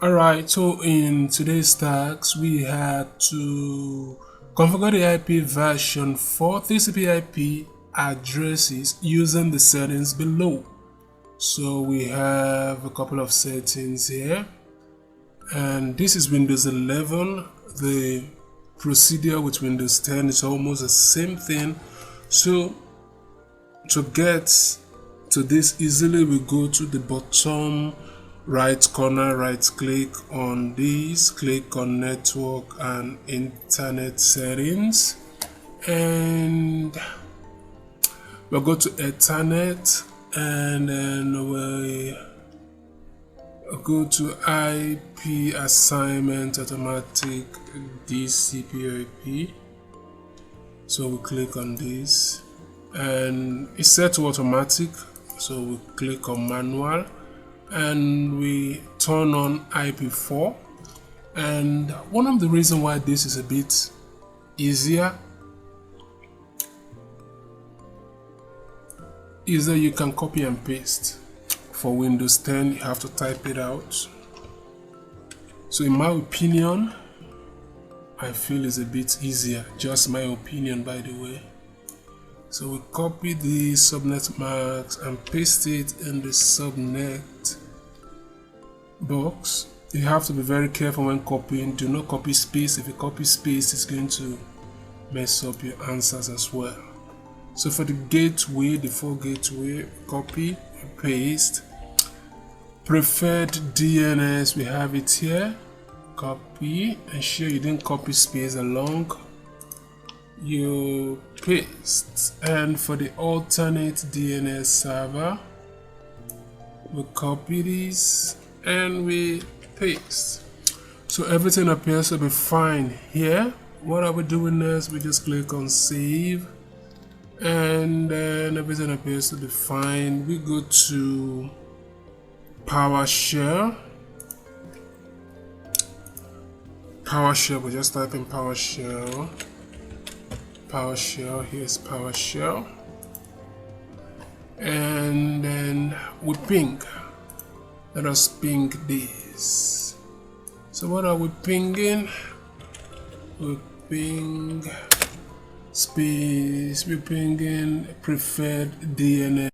Alright, so in today's task we had to configure the IP version for TCP IP addresses using the settings below. So we have a couple of settings here, and this is Windows 11. The procedure with Windows 10 is almost the same thing. So to get to this easily, we go to the bottom right corner, right click on this, click on network and internet settings, and we'll go to Ethernet, and then we go to IP assignment automatic TCPIP. So we click on this and it's set to automatic, so we click on manual and we turn on IP4. And one of the reasons why this is a bit easier is that you can copy and paste. For Windows 10 you have to type it out. So in my opinion, I feel it's a bit easier, just my opinion by the way. So we copy the subnet marks and paste it in the subnet box. You have to be very careful when copying. Do not copy space. If you copy space, it's going to mess up your answers as well. So for the gateway, default gateway, copy, paste. Preferred DNS, we have it here. Copy, ensure you didn't copy space along. You paste. And for the alternate DNS server, we copy this and we paste. So everything appears to be fine here. What are we doing next? We just click on save, and then everything appears to be fine. We go to PowerShell. We just type in PowerShell. Here's PowerShell, and then we ping. Let us ping this. So what are we pinging? We ping space. We're pinging preferred DNS.